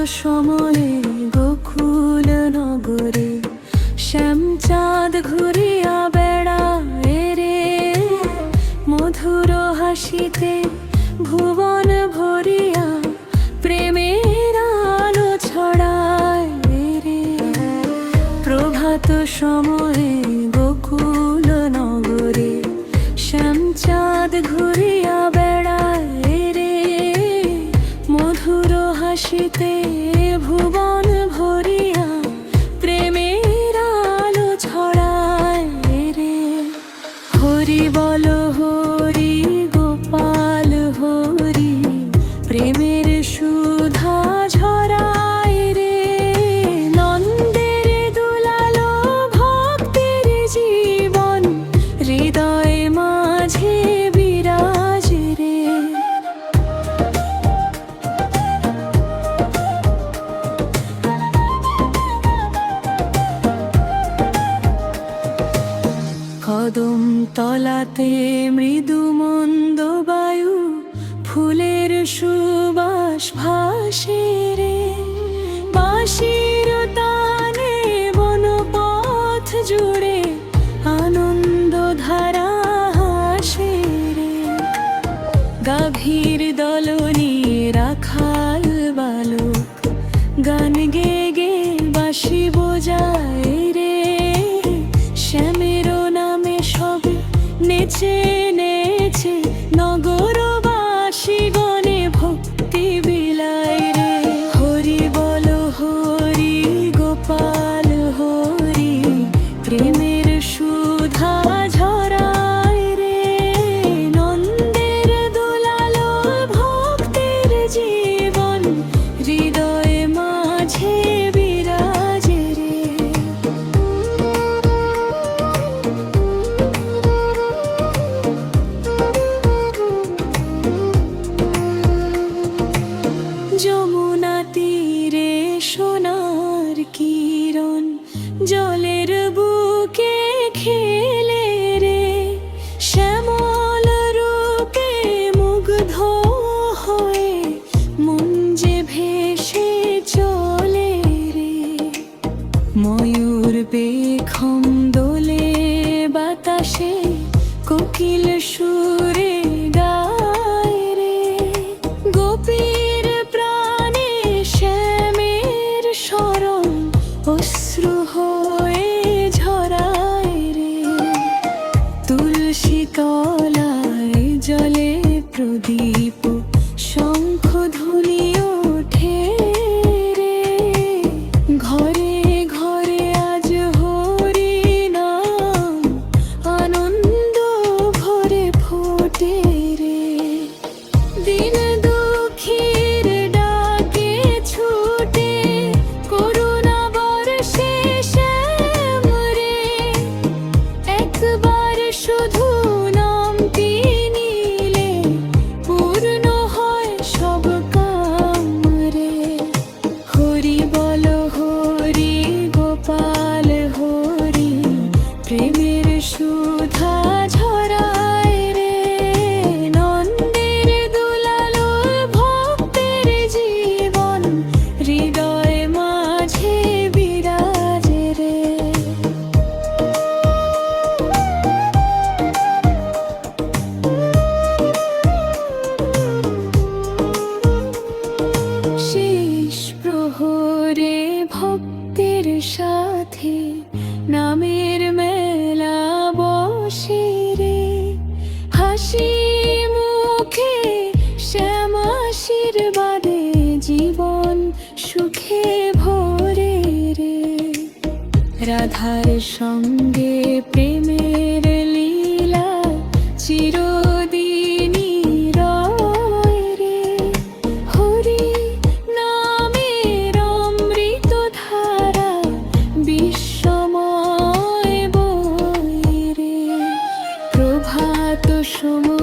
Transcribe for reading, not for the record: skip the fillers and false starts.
সময়ে গোকুল নগরে শ্যামচাঁদ ঘুরিয়া বেড়ায় রে। মধুর হাসিতে ভুবন ভরিয়া প্রেমের আলো ছড়ায় রে। প্রভাত সময়ে গোকুল নগরে শ্যামচাঁদ ঘুরিয়া বেড়ায় রে। মধুর হাসিতে ভুবন ভরিয়া প্রেমের আলো ছড়ায় রে। হরি বল হরি গোপাল হরি, প্রেমের সুধা ঝরায় রে। নন্দের দুলালো ভক্তের জীবন, হৃদয় মাঝে বিরাজ রে। কদম তলাতে মৃদু মন্দ বায়ু, ফুলের সুবাস ভাসে রে। বাঁশির তানে বনপথ জুড়ে আনন্দ ধারা হাসে রে। গাভীর দলনি রাখাল বালক গান গে গে বাঁশি বোজায় রে। শ্যামের নামে সবে নেচে নেচে নগরবাসী গণে ভক্তি বিলায় রে। হরি বল হরি গোপাল হরি, প্রেমের সুধা ঝরায় রে। নন্দের দুলালো ভক্তের জীবন, হৃদয় মাঝে বিরাজ রে। যমুনা তীরে সোনার কিরণ জলের বুকে খেলে রে। শ্যামল রূপে মুগ্ধ হয়ে মন যে ভেসে চলে রে। ময়ূর পেখম দোলে বাতাসে, কোকিল সুরে গায় রে। গোপীর প্রাণে শ্যামের স্মরণ অশ্রু হয়ে ঝরায় রে। তুলসী তলায় জলে প্রদীপ, শঙ্খ ধ্বনি ওঠে রে। ঘরে ঘরে আজ হরি নাম, আনন্দ ভরে ফোটে রে। দিন দুঃখীর ডাকে ছুটে করুণা বর্ষে শ্যাম রে। একবার শুধু নামটি নিলে পূর্ণ হয় সব কাম রে। হরি বল হরি গোপাল হরি, প্রেমের সুধা ঝরায় রে। নন্দের দুলালো ভক্তের জীবন, হৃদয় মাঝে বিরাজ রে। শেষ প্রহরে ভক্তের সাথে নামের মেলা বসে রে। হাসি মুখে শ্যাম আশীর্বাদে জীবন সুখে ভরে রে। রাধার সঙ্গে প্রেমের লীলা চিরদিনই রয় রে। হরি নামের অমৃত ধারা বিশ্বময় বয় রে। প্রভাত সময়